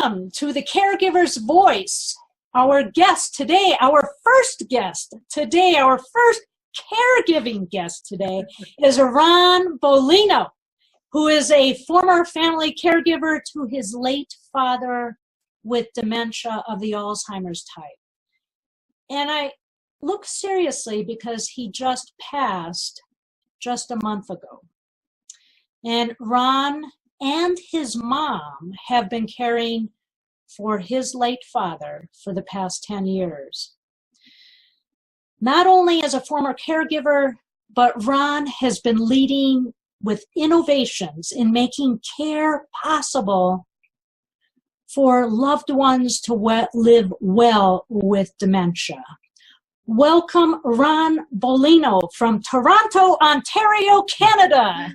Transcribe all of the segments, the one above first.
Welcome to the Caregiver's Voice. Our guest today, our first caregiving guest today is Ron Beleno, who is a former family caregiver to his late father with dementia of the Alzheimer's type. And I look seriously because he just passed just a month ago. And Ron and his mom have been caring for his late father for the past 10 years. Not only as a former caregiver, but Ron has been leading with innovations in making care possible for loved ones to live well with dementia. Welcome, Ron Beleno from Toronto, Ontario, Canada.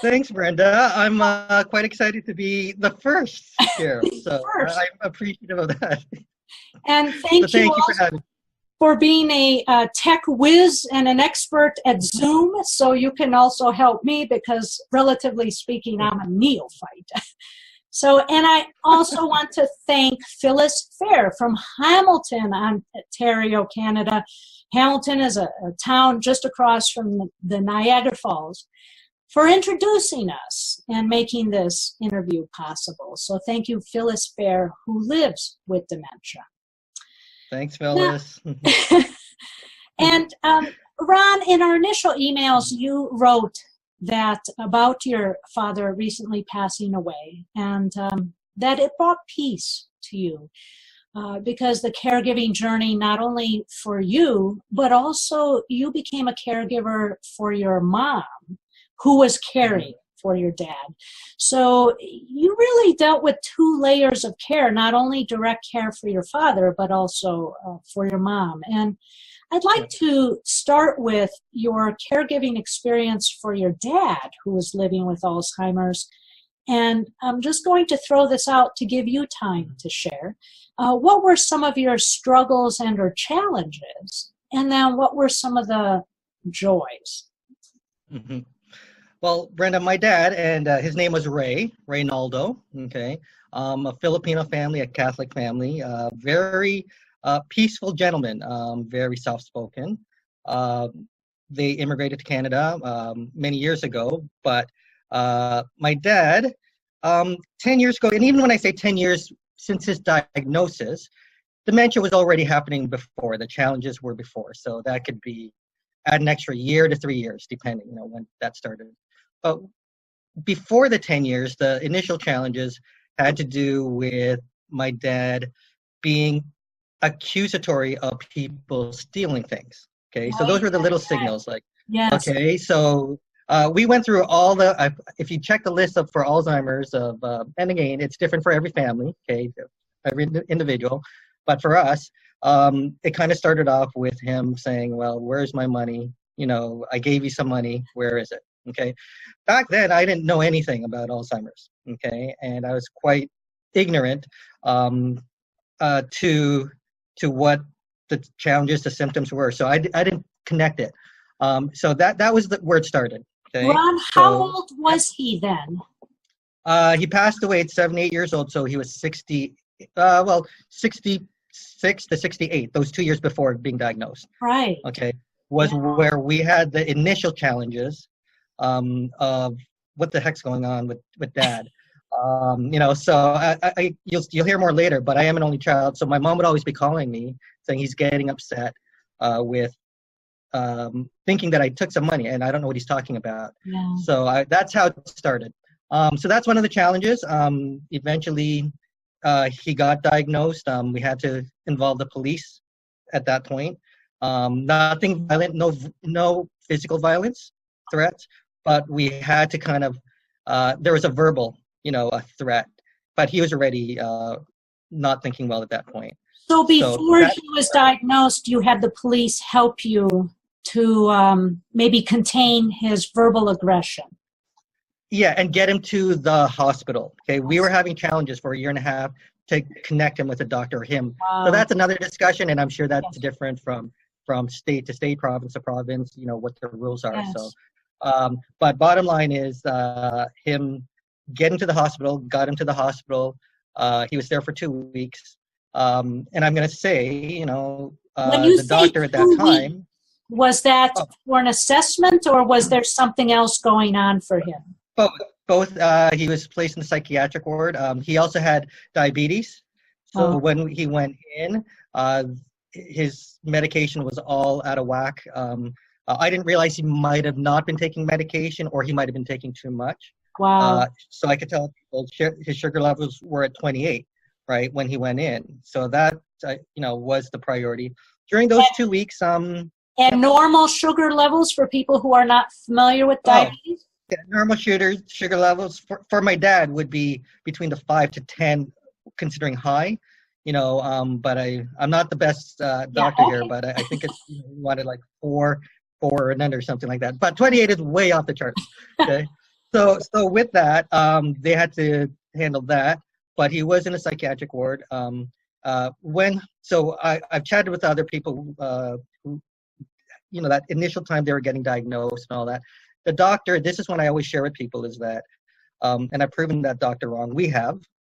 Thanks, Brenda. I'm quite excited to be the first here, so I'm appreciative of that. And thank you for being a tech whiz and an expert at Zoom, so you can also help me because, relatively speaking, I'm a neophyte. So, and I also want to thank Phyllis Fair from Hamilton, Ontario, Canada. Hamilton is a town just across from the Niagara Falls, for introducing us and making this interview possible. So thank you, Phyllis Fair, who lives with dementia. Thanks, Phyllis. And Ron, in our initial emails, you wrote that about your father recently passing away, and that it brought peace to you because the caregiving journey, not only for you, but also you became a caregiver for your mom, who was caring for your dad. So you really dealt with two layers of care, not only direct care for your father, but also for your mom. And I'd like to start with your caregiving experience for your dad, who was living with Alzheimer's. And I'm just going to throw this out to give you time to share. What were some of your struggles and or challenges? And then what were some of the joys? Mm-hmm. Well, Brenda, my dad, and his name was Reynaldo, okay, a Filipino family, a Catholic family, very peaceful gentleman, very soft-spoken. They immigrated to Canada many years ago, but my dad, 10 years ago, and even when I say 10 years since his diagnosis, dementia was already happening before, the challenges were before, so that could be add an extra year to 3 years, depending, when that started. But before the 10 years, the initial challenges had to do with my dad being accusatory of people stealing things. Okay, so those were the little signals. Like, okay, so we went through all the. If you check the list up for Alzheimer's and again, it's different for every family. Okay, every individual, but for us, it kind of started off with him saying, "Well, where's my money? I gave you some money. Where is it?" Okay, back then I didn't know anything about Alzheimer's. Okay, and I was quite ignorant to what the challenges, the symptoms were. So I didn't connect it. So that was where it started. Okay. Ron, how old was he then? He passed away at 78 years old. So he was 66 to 68. Those 2 years before being diagnosed. Right. Okay, was where we had the initial challenges. Of what the heck's going on with dad, so you'll hear more later, but I am an only child, so my mom would always be calling me saying he's getting upset with thinking that I took some money and I don't know what he's talking about. So that's how it started. So that's one of the challenges. Eventually he got diagnosed. We had to involve the police at that point. Nothing violent, no physical violence threats, but we had to kind of, there was a verbal, a threat, but he was already not thinking well at that point. So before he was diagnosed, you had the police help you to maybe contain his verbal aggression. Yeah, and get him to the hospital. Okay, we were having challenges for a year and a half to connect him with a doctor or him. So that's another discussion, and I'm sure that's different from state to state, province to province, what the rules are. So. But bottom line is him getting to the hospital, got him to the hospital. He was there for 2 weeks. And I'm going to say, When you the say doctor at that 2 weeks, time. was that Oh, for an assessment, or was there something else going on for him? both. Both. He was placed in the psychiatric ward. He also had diabetes. So Oh, when he went in, his medication was all out of whack. I didn't realize he might have not been taking medication, or he might have been taking too much. wow. So I could tell people his sugar levels were at 28, right, when he went in. So that, was the priority. During those 2 weeks, And normal sugar levels for people who are not familiar with oh, diabetes? yeah, normal sugar levels for my dad would be between the 5 to 10, considering high. But I'm not the best Yeah, doctor here, okay. but I think it's he wanted like four and under, something like that. But 28 is way off the charts. Okay, so with that, they had to handle that. But he was in a psychiatric ward. I've chatted with other people who, that initial time they were getting diagnosed and all that. The doctor, this is what I always share with people, is that, and I've proven that doctor wrong.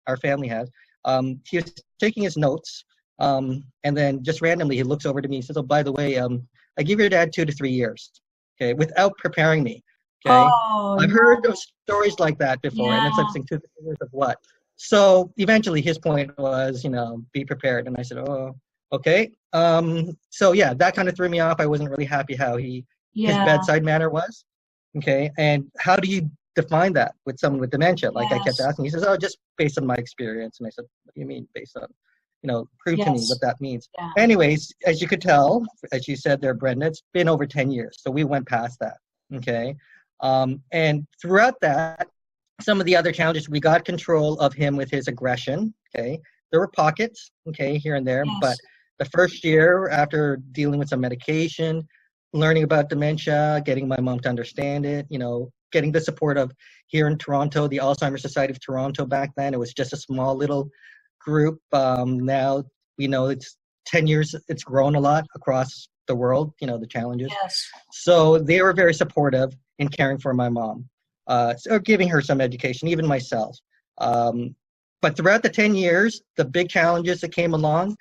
Our family has. He was taking his notes, and then just randomly he looks over to me and says, "Oh, by the way, I give your dad 2 to 3 years," okay, without preparing me. Okay, Oh, I've no. heard of stories like that before, and Yeah. it's like saying 2 to 3 years of what? So eventually, his point was, be prepared, and I said, "Oh, okay." So yeah, that kind of threw me off. I wasn't really happy how his Yeah. bedside manner was. Okay, and how do you define that with someone with dementia? Like I kept Yes. asking. He says, "Oh, just based on my experience." And I said, "What do you mean based on? Prove to me Yes. what that means." Yeah. Anyways, as you could tell, as you said there, Brenda, it's been over 10 years, so we went past that. Okay, and throughout that, some of the other challenges, we got control of him with his aggression. Okay, there were pockets, okay, here and there, but Yes. the first year after dealing with some medication, learning about dementia, getting my mom to understand it, getting the support of here in Toronto, the Alzheimer's Society of Toronto. Back then, it was just a small little group. Now we know it's 10 years, it's grown a lot across the world, the challenges. Yes. So they were very supportive in caring for my mom, so giving her some education, even myself. But throughout the 10 years, the big challenges that came along,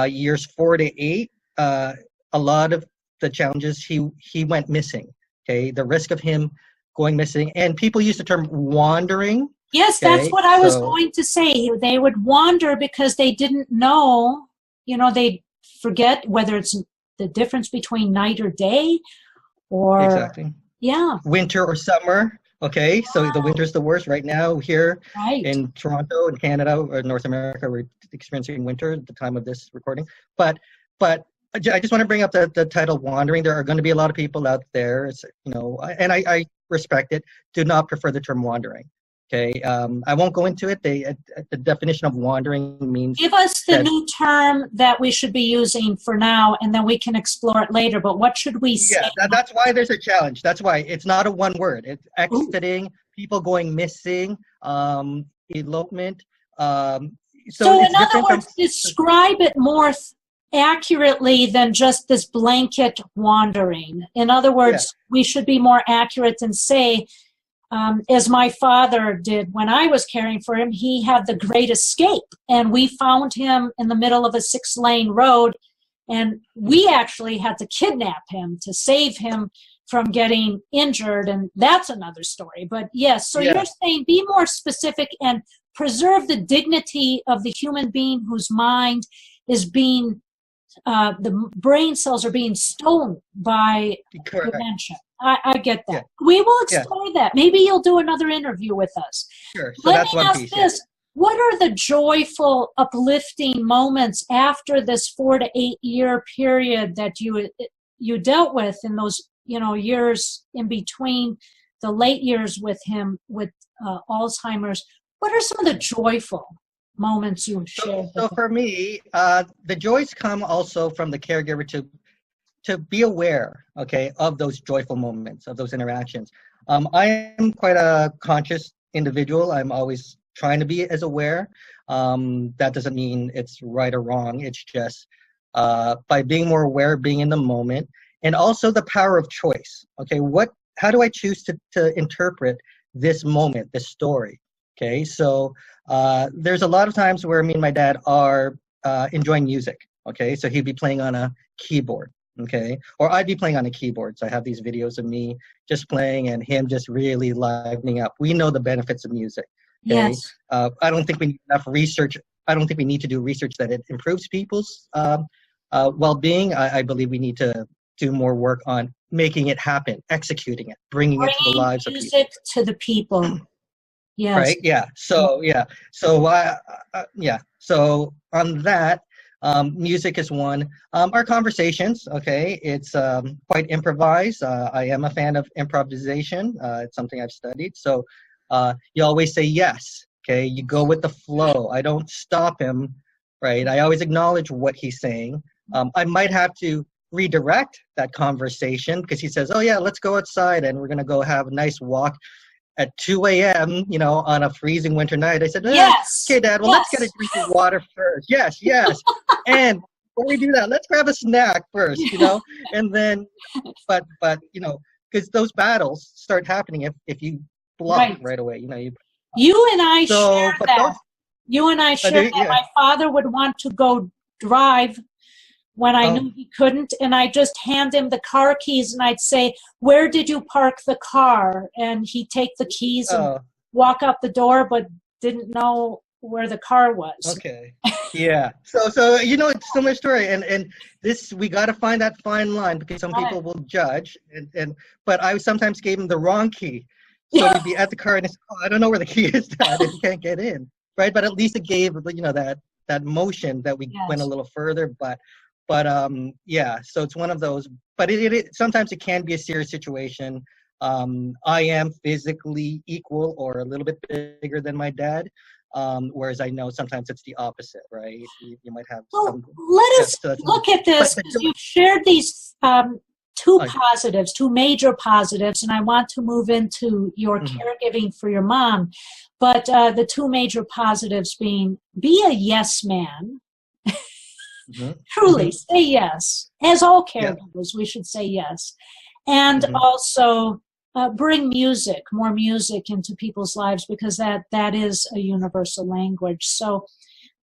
years 4 to 8, a lot of the challenges, he went missing. Okay, the risk of him going missing, and people use the term wandering. Yes, Okay, that's what I was so going to say. They would wander because they didn't know, they'd forget whether it's the difference between night or day, or, exactly, yeah, winter or summer. Okay, so the winter's the worst right now here right. in Toronto, in Canada, or North America. We're experiencing winter at the time of this recording. But I just want to bring up the title "Wandering." There are going to be a lot of people out there, and I respect it, do not prefer the term wandering. Okay, I won't go into it. The definition of wandering means Give us the that, new term that we should be using for now, and then we can explore it later. But what should we say? yeah, that's why there's a challenge. That's why it's not a one word. It's Ooh. exiting, people going missing, elopement. So it's in other different words, describe it more accurately than just this blanket wandering. In other words, we should be more accurate and say, as my father did when I was caring for him, he had the great escape, and we found him in the middle of a 6-lane road, and we actually had to kidnap him to save him from getting injured, and that's another story. But yes, so you're saying be more specific and preserve the dignity of the human being whose mind is being, the brain cells are being stolen by dementia. I get that. Yeah. We will explore that. Maybe you'll do another interview with us. Sure. So Let that's me one ask piece. this. What are the joyful, uplifting moments after this 4 to 8 year period that you dealt with in those years in between the late years with him with Alzheimer's? What are some of the joyful moments you shared? So for me, the joys come also from the caregiver to be aware, okay, of those joyful moments, of those interactions. I am quite a conscious individual. I'm always trying to be as aware. That doesn't mean it's right or wrong. It's just by being more aware, being in the moment, and also the power of choice. Okay, how do I choose to interpret this moment, this story? Okay, so there's a lot of times where me and my dad are enjoying music. Okay, so he'd be playing on a keyboard. Okay, or I'd be playing on a keyboard. So I have these videos of me just playing and him just really livening up. We know the benefits of music. Okay, Yes. I don't think we need enough research. I don't think we need to do research that it improves people's well-being. I believe we need to do more work on making it happen, executing it, bringing it to the Bringing lives of people. music to the people. Yes. Right? Yeah. So So on that, music is one. Our conversations, okay, it's quite improvised. I am a fan of improvisation. It's something I've studied. So you always say yes. Okay, you go with the flow. I don't stop him. Right. I always acknowledge what he's saying. I might have to redirect that conversation because he says, "Oh yeah, let's go outside and we're gonna go have a nice walk." At 2 a.m., on a freezing winter night, I said, Yes. okay, Dad, well, let's get a drink of water first. Yes. And before we do that, let's grab a snack first, and then, but because those battles start happening if you block right away, You and I so, share that. You and I share that. Yeah. My father would want to go drive when I knew he couldn't, and I'd just hand him the car keys, and I'd say, "Where did you park the car?" And he'd take the keys and walk out the door, but didn't know where the car was. Okay. Yeah. So it's a similar story, and this we got to find that fine line because some people will judge, but I sometimes gave him the wrong key, so he'd be at the car and it's, I don't know where the key is, Dad, and he can't get in, right? But at least it gave that motion that we went a little further, but so it's one of those, but it sometimes it can be a serious situation. I am physically equal or a little bit bigger than my dad, whereas I know sometimes it's the opposite, right? You might have some. Let us look at this, because you've shared these two major positives, and I want to move into your caregiving for your mom, but the two major positives being, be a yes man. Truly say yes. As all caregivers, we should say yes. And also bring more music into people's lives, because that is a universal language. So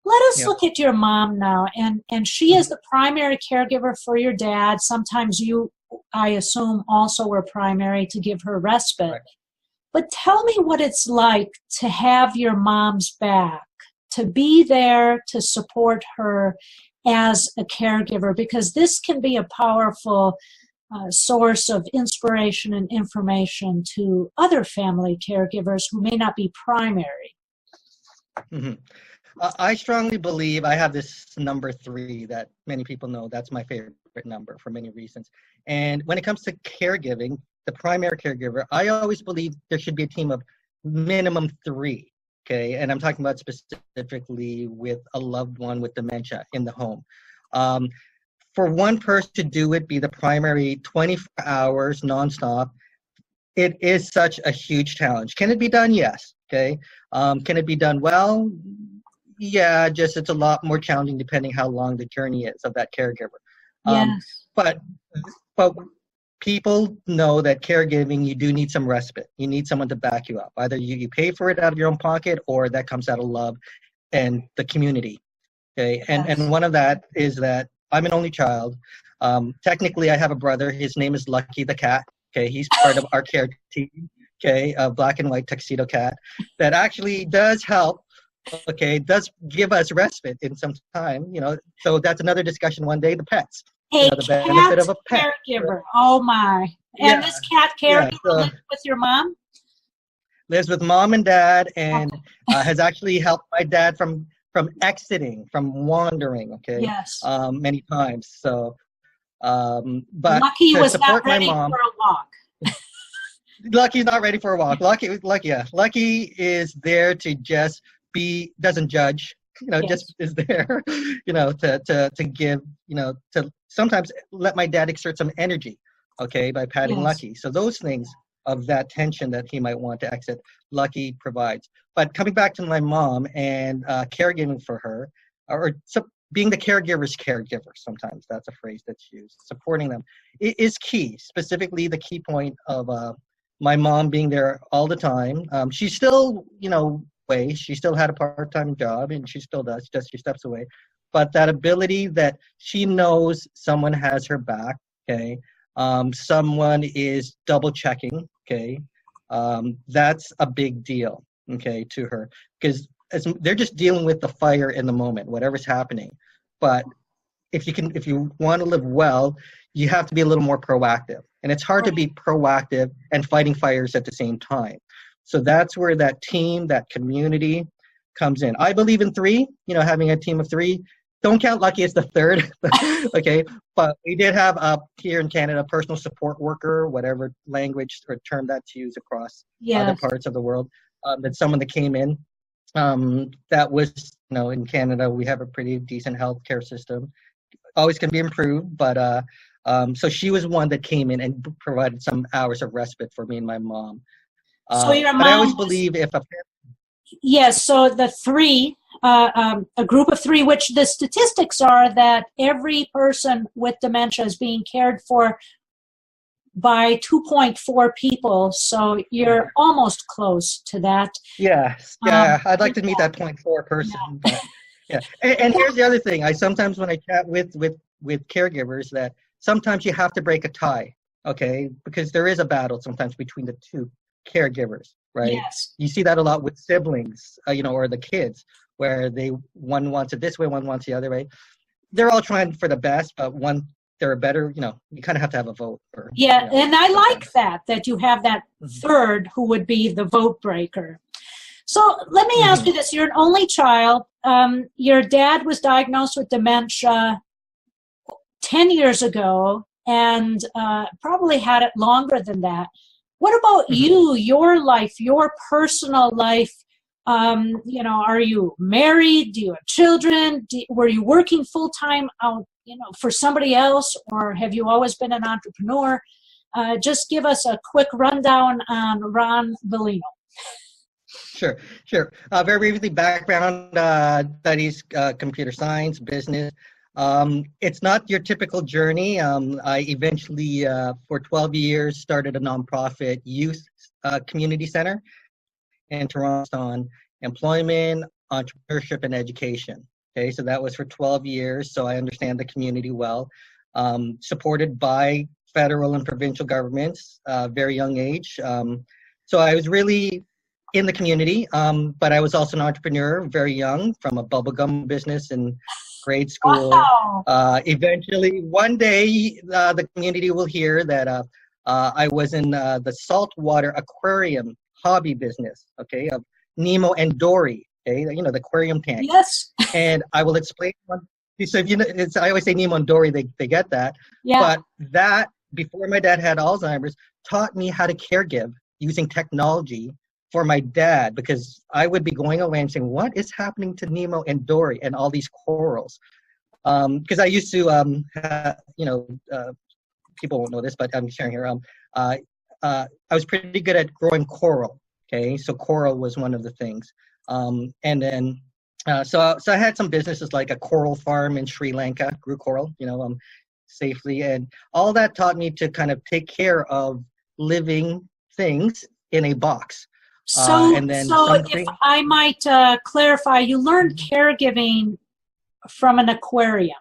let us look at your mom now. And she is the primary caregiver for your dad. Sometimes you, I assume, also were primary to give her respite. Right. But tell me what it's like to have your mom's back, to be there to support her as a caregiver, because this can be a powerful source of inspiration and information to other family caregivers who may not be primary. I strongly believe I have this number 3 that many people know. That's my favorite number for many reasons. And when it comes to caregiving, the primary caregiver, I always believe there should be a team of minimum 3. Okay, and I'm talking about specifically with a loved one with dementia in the home. For one person to do it, be the primary 24 hours nonstop, it is such a huge challenge. Can it be done? Yes. Okay. Can it be done well? Yeah, just it's a lot more challenging depending how long the journey is of that caregiver. Yes. But people know that caregiving, you do need some respite. You need someone to back you up. Either you pay for it out of your own pocket, or that comes out of love and the community. Okay, and one of that is that I'm an only child. Technically, I have a brother. His name is Lucky the cat. Okay, he's part of our care team. Okay, a black and white tuxedo cat that actually does help. Okay, does give us respite in some time. So that's another discussion one day. The pets. The benefit of a pet. Caregiver. Oh my! And this cat caregiver lives with your mom? Lives with mom and dad, and has actually helped my dad from exiting, from wandering. Okay. Yes. Many times. So, but Lucky was not ready for a walk. Lucky's not ready for a walk. Lucky is there to just be. Doesn't judge. Just is there, to give, to sometimes let my dad exert some energy, okay, by patting Lucky. So those things of that tension that he might want to exit, Lucky provides. But coming back to my mom and caregiving for her, or being the caregiver's caregiver, sometimes that's a phrase that's used, supporting them, it is key, specifically the key point of my mom being there all the time. She's still, away. She still had a part-time job, and she still does, just she steps away. But that ability that she knows someone has her back, okay? Someone is double checking, okay? That's a big deal, okay, to her, because they're just dealing with the fire in the moment, whatever's happening. But if you want to live well, you have to be a little more proactive. And it's hard to be proactive and fighting fires at the same time. So that's where that team, that community comes in. I believe in three, having a team of three. Don't count Lucky as the third, okay? But we did have here in Canada a personal support worker, whatever language or term that's used across other parts of the world. That's someone that came in. That was, in Canada, we have a pretty decent healthcare system. Always can be improved, but so she was one that came in and provided some hours of respite for me and my mom. So your mom, but I always believe if a yes, so the three, a group of three, which the statistics are that every person with dementia is being cared for by 2.4 people, so you're almost close to that. Yes, yeah, I'd like to meet that 0.4 person. But, yeah, and here's the other thing. Sometimes when I chat with caregivers, that sometimes you have to break a tie, okay, because there is a battle sometimes between the two caregivers, right? Yes. You see that a lot with siblings, or the kids, where one wants it this way, one wants the other way. They're all trying for the best, but they're better, you kind of have to have a vote. And I like that you have that third who would be the vote breaker. So let me ask you this. You're an only child. Your dad was diagnosed with dementia 10 years ago and probably had it longer than that. What about you, your life, your personal life? Are you married? Do you have children? Were you working full-time out, for somebody else, or have you always been an entrepreneur? Just give us a quick rundown on Ron Beleno. Sure. Very briefly, background, studies, computer science, business. It's not your typical journey. I eventually, for 12 years, started a nonprofit youth community center in Toronto on employment, entrepreneurship, and education. Okay, so that was for 12 years, so I understand the community well. Supported by federal and provincial governments, very young age. So I was really in the community, but I was also an entrepreneur very young, from a bubblegum business in grade school. Wow. Eventually, one day, the community will hear that I was in the saltwater aquarium hobby business, okay, of Nemo and Dory, okay, the aquarium tank. Yes. And I will explain. So if I always say Nemo and Dory, they get that. Yeah. But that, before my dad had Alzheimer's, taught me how to caregive using technology for my dad, because I would be going away and saying, what is happening to Nemo and Dory and all these corals? Because I used to, people won't know this, but I'm sharing here. I was pretty good at growing coral. Okay, so coral was one of the things. And then, so I had some businesses like a coral farm in Sri Lanka, grew coral, safely. And all that taught me to kind of take care of living things in a box. So if I might clarify, you learned caregiving from an aquarium.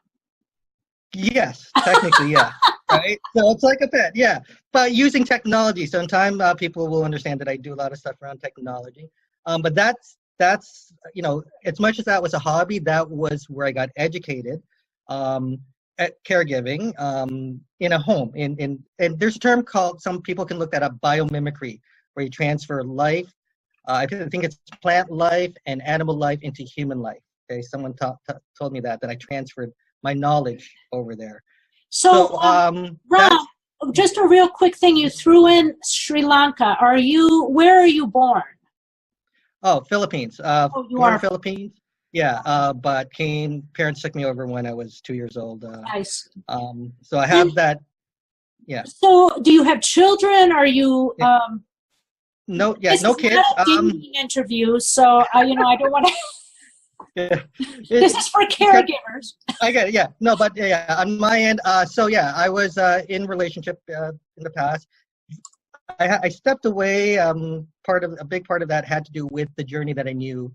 Yes, technically, yeah. Right? So it's like a pet, yeah. But using technology, sometimes people will understand that I do a lot of stuff around technology. But that's as much as that was a hobby, that was where I got educated at caregiving in a home. And there's a term called, some people can look that up, biomimicry, where you transfer life. I think it's plant life and animal life into human life. Okay, someone told me that I transferred my knowledge over there. So Ron, just a real quick thing. You threw in Sri Lanka. Where are you born? Oh, Philippines. You are Philippines. Yeah, but parents took me over when I was 2 years old. Nice. So I have that. Yeah. So do you have children? Are you? Yeah. No kids. This is not a dating interview, so I don't want to. Yeah. This is for caregivers. I get it. Yeah. No, but yeah, on my end. So yeah, I was in relationship in the past. I stepped away. A big part of that had to do with the journey that I knew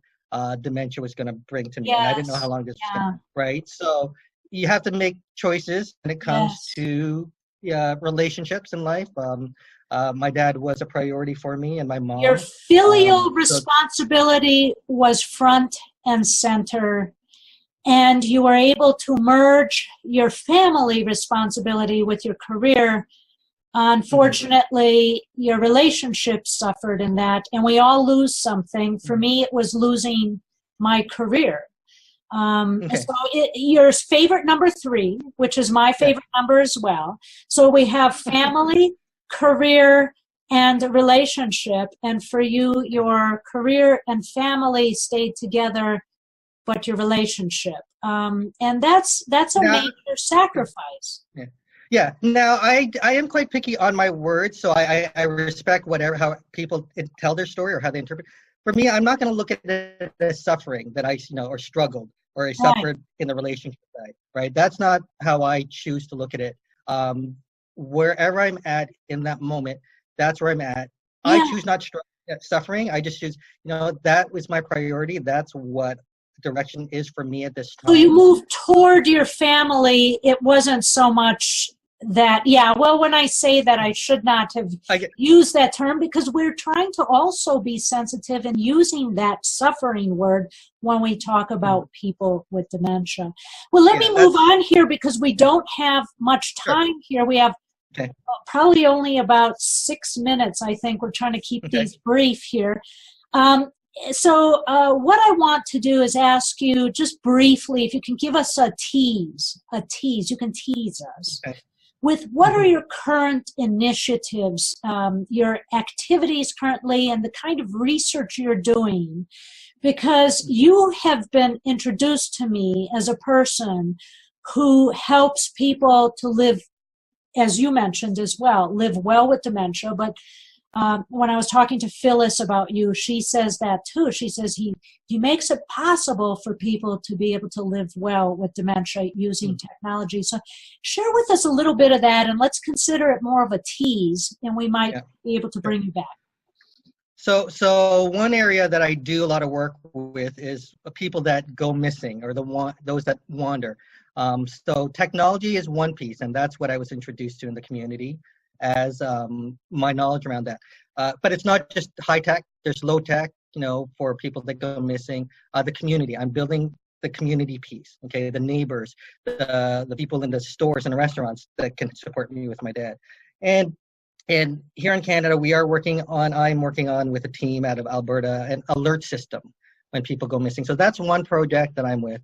dementia was going to bring to me, and I didn't know how Yes. long this was going Yeah. to, right? So you have to make choices when it comes Yes. to relationships in life. My dad was a priority for me, and my Your mom. filial So responsibility was front and center, and you were able to merge your family responsibility with your career. mhm, Unfortunately, your relationship suffered in that, and we all lose something. For mhm. me, it was losing my career. Okay. Your favorite number 3, which is my Yeah. favorite number as well. So we have family, career, and a relationship. And for you, your career and family stayed together, but your relationship. And that's a Now, major sacrifice. yeah. Yeah. Now, I am quite picky on my words, so I respect whatever how people tell their story or how they interpret. For me, I'm not going to look at it as suffering that or struggled or I Right. suffered in the relationship side, right? That's not how I choose to look at it. Wherever I'm at in that moment, that's where I'm at. I Yeah. choose not suffering. I just choose, that was my priority. That's what the direction is for me at this So you time. moved toward your family. It wasn't so much that, yeah, well, when I say that, I should not have I get, used that term because we're trying to also be sensitive in using that suffering word when we talk about people with dementia. Well, let me yeah, move that's on here because we yeah, don't have much sure. time here. We have Okay. probably only about 6 minutes. I think we're trying to keep Okay. these brief here. Um, what I want to do is ask you just briefly if you can give us a tease. You can tease us Okay. with what are Mhm. your current initiatives, your activities currently, and the kind of research you're doing, because you have been introduced to me as a person who helps people to live, as you mentioned as well, live well with dementia. But when I was talking to Phyllis about you, she says that too. She says he makes it possible for people to be able to live well with dementia using Mm. technology. So share with us a little bit of that, and let's consider it more of a tease, and we might Yeah. be able to Sure. bring you back. So one area that I do a lot of work with is people that go missing or those that wander. So technology is one piece, and that's what I was introduced to in the community as my knowledge around that. But it's not just high tech. There's low tech, for people that go missing. The community. I'm building the community piece. Okay, the neighbors, the people in the stores and the restaurants that can support me with my dad, and and here in Canada, I'm working on with a team out of Alberta, an alert system when people go missing. So that's one project that I'm with.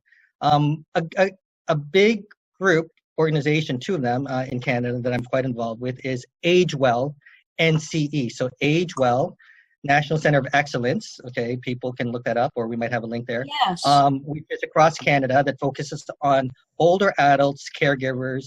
A big group organization, 2 of them in Canada that I'm quite involved with is Age Well NCE. So Age Well, National Center of Excellence. Okay, people can look that up, or we might have a link there. Yes. Which is across Canada that focuses on older adults, caregivers,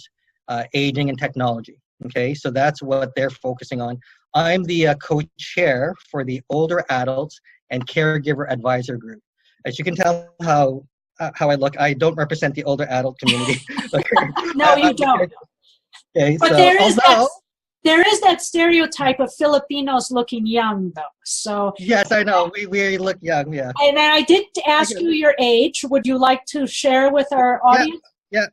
aging, and technology. Okay, so that's what they're focusing on. I'm the co-chair for the Older Adults and Caregiver Advisor Group. As you can tell how I look, I don't represent the older adult community. Okay, No, you don't. okay, But so although there is that stereotype of Filipinos looking young, though. So, yes, I know we look young. Yeah, and I did I ask get you it. your age. Would you like to share with our Yeah, audience? yeah.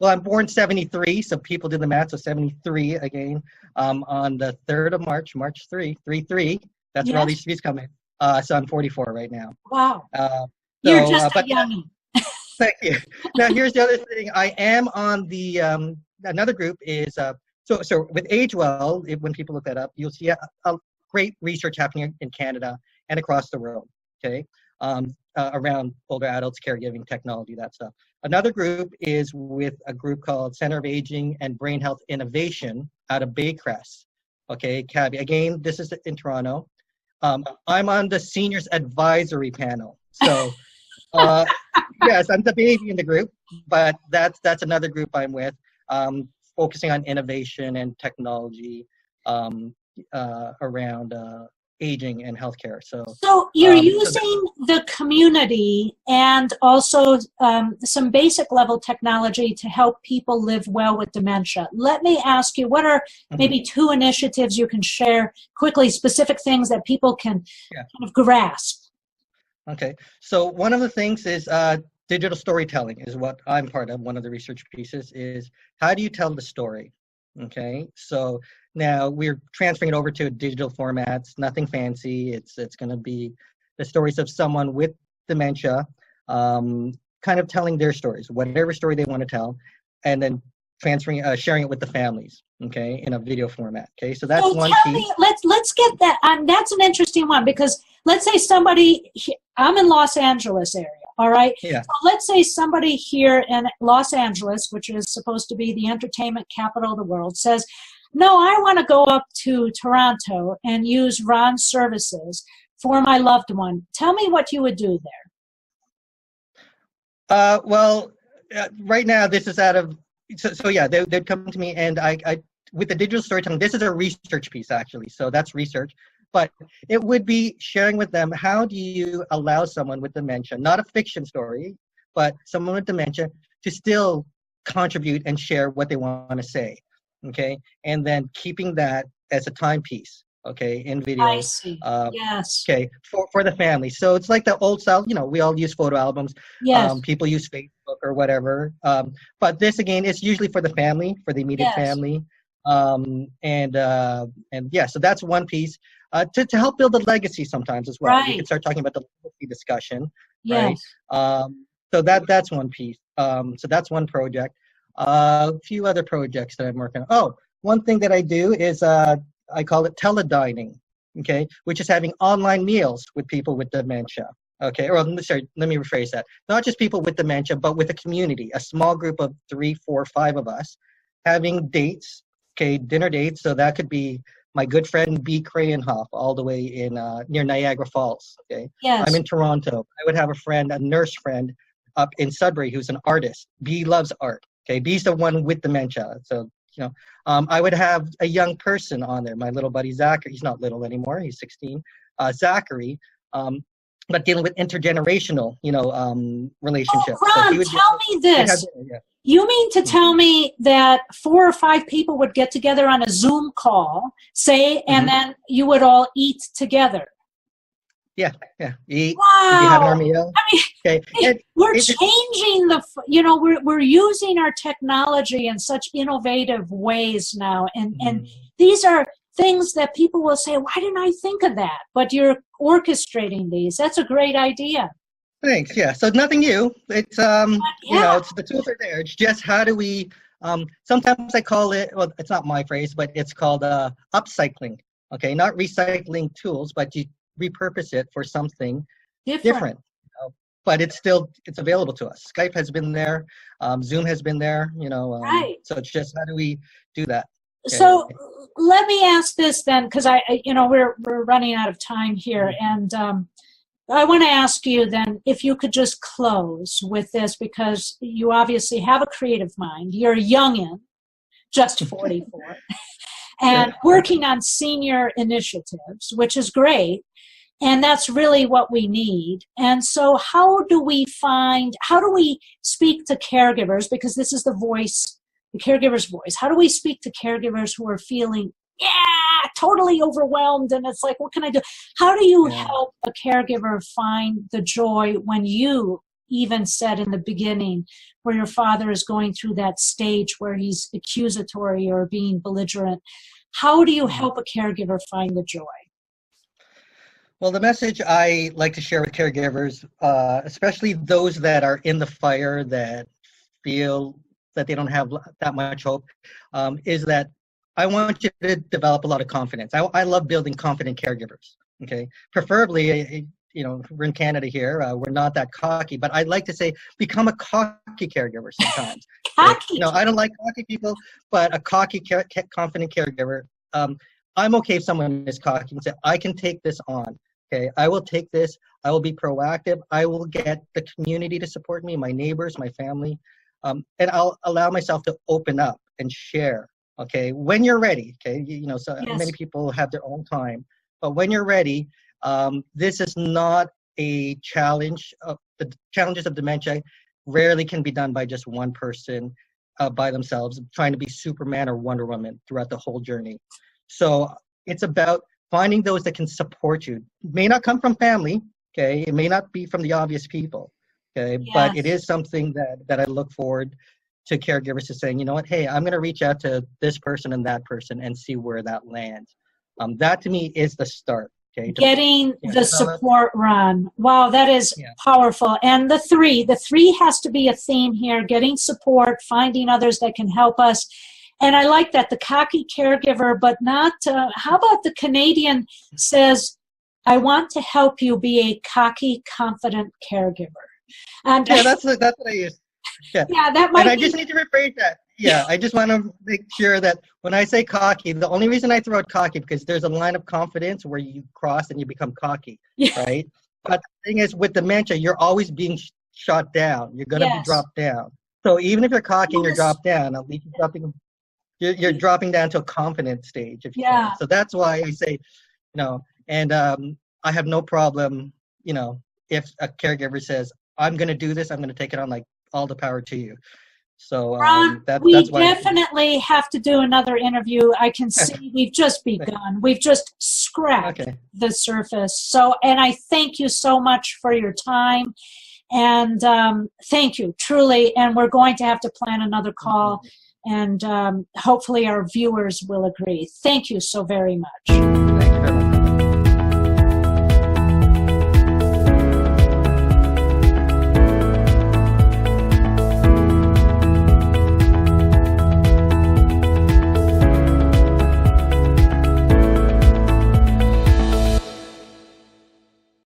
Well, I'm born 73, so people did the math. So 73 again. On the 3rd of March, March 3. That's where all Yes. these trees come in. So I'm 44 right now. Wow. Uh, You're just a but youngin'. thank you. Now here's the other thing. I am on the another group is so with AgeWell. When people look that up, you'll see a great research happening in Canada and across the world. Okay, around older adults, caregiving, technology, that stuff. Another group is with a group called Center of Aging and Brain Health Innovation out of Baycrest. Okay, Cabby. Again, this is in Toronto. I'm on the seniors advisory panel. So uh, yes, I'm the baby in the group, but that's another group I'm with, focusing on innovation and technology around aging and healthcare. So you're using the community and also some basic level technology to help people live well with dementia. Let me ask you, what are maybe 2 initiatives you can share quickly, specific things that people can kind of grasp? Okay, so one of the things is digital storytelling is what I'm part of. One of the research pieces is how do you tell the story? Okay, so now we're transferring it over to digital formats, nothing fancy. It's going to be the stories of someone with dementia, kind of telling their stories, whatever story they want to tell, and then transferring, sharing it with the families. Okay, in a video format. Okay, so that's one piece. Let's get that. That's an interesting one, because let's say somebody. I'm in Los Angeles area. All right. Yeah. So let's say somebody here in Los Angeles, which is supposed to be the entertainment capital of the world, says, no, I want to go up to Toronto and use Ron's services for my loved one. Tell me what you would do there. Well, right now this is out of, so yeah, they'd come to me, and I with the digital storytelling, this is a research piece actually. So that's research. But it would be sharing with them, how do you allow someone with dementia, not a fiction story, but someone with dementia, to still contribute and share what they want to say, okay? And then keeping that as a timepiece, okay, in video. I see. Yes. Okay, for the family. So it's like the old style, we all use photo albums. Yes. People use Facebook or whatever. But this, again, is usually for the family, for the immediate family. And yeah, so that's one piece. To help build a legacy sometimes as well. Right. We can start talking about the legacy discussion. Yes. Right? So that's one piece. So that's one project. A few other projects that I'm working on. Oh, one thing that I do is I call it tele-dining, okay, which is having online meals with people with dementia. Okay, or sorry, let me rephrase that. Not just people with dementia, but with a community, a small group of 3, 4, 5 of us, having dates, okay, dinner dates. So that could be my good friend B. Krayenhoff, all the way in near Niagara Falls. Okay, yes. I'm in Toronto. I would have a nurse friend up in Sudbury who's an artist. B loves art. Okay, B's the one with dementia. So I would have a young person on there. My little buddy Zachary. He's not little anymore. He's 16. Zachary. But dealing with intergenerational, relationships. Oh, Ron, tell me this. You mean to tell me that 4 or 5 people would get together on a Zoom call, say, and then you would all eat together? Yeah. Eat. Wow. Be having our meal. I mean, okay. We're changing we're using our technology in such innovative ways now, and these are things that people will say, why didn't I think of that? But you're orchestrating these. That's a great idea. Thanks. Yeah. So nothing new. It's it's the tools are there. It's just how do we? Sometimes I call it. Well, it's not my phrase, but it's called upcycling. Okay, not recycling tools, but you repurpose it for something different. But it's available to us. Skype has been there. Zoom has been there. Right. So it's just how do we do that? So let me ask this then, because we're running out of time here, and I want to ask you then if you could just close with this, because you obviously have a creative mind. You're a youngin', just 44, and working on senior initiatives, which is great, and that's really what we need. And so how do we speak to caregivers, because this is the voice, the caregiver's voice. How do we speak to caregivers who are feeling totally overwhelmed, and it's like, what can I do? How do you help a caregiver find the joy when you even said in the beginning where your father is going through that stage where he's accusatory or being belligerent? How do you help a caregiver find the joy? Well, the message I like to share with caregivers, especially those that are in the fire, that feel that they don't have that much hope, is that I want you to develop a lot of confidence. I love building confident caregivers. Okay, preferably, we're in Canada here. We're not that cocky, but I'd like to say become a cocky caregiver sometimes. Cocky. I don't like cocky people, but a cocky, confident caregiver. I'm okay if someone is cocky and say, I can take this on. Okay, I will take this. I will be proactive. I will get the community to support me, my neighbors, my family, and I'll allow myself to open up and share. Okay, when you're ready. Okay, so many people have their own time. But when you're ready, this is not a challenge. The challenges of dementia rarely can be done by just one person by themselves, trying to be Superman or Wonder Woman throughout the whole journey. So it's about finding those that can support you. It may not come from family, okay? It may not be from the obvious people, okay? Yes. But it is something that I look forward to caregivers to saying, you know what, hey, I'm going to reach out to this person and that person and see where that lands. That to me is the start. Okay, getting the support, Ron. Wow, that is powerful. And the three has to be a theme here: getting support, finding others that can help us. And I like that, the cocky caregiver, but not, how about the Canadian says, I want to help you be a cocky, confident caregiver. And that's what I use. Yeah, that might and I just need to rephrase that. Yeah, I just want to make sure that when I say cocky, the only reason I throw out cocky because there's a line of confidence where you cross and you become cocky, right? But the thing is, with dementia, you're always being shot down. You're going to be dropped down. So even if you're cocky and you're dropped down, at least you're dropping down to a confident stage. If you can. So that's why I say, and I have no problem, if a caregiver says, I'm going to do this, I'm going to take it on, like, all the power to you. So Ron, that's why definitely have to do another interview. I can see we've just begun. We've just scratched the surface. So, and I thank you so much for your time. And thank you, truly. And we're going to have to plan another call. And hopefully our viewers will agree. Thank you so very much. Thank you very much.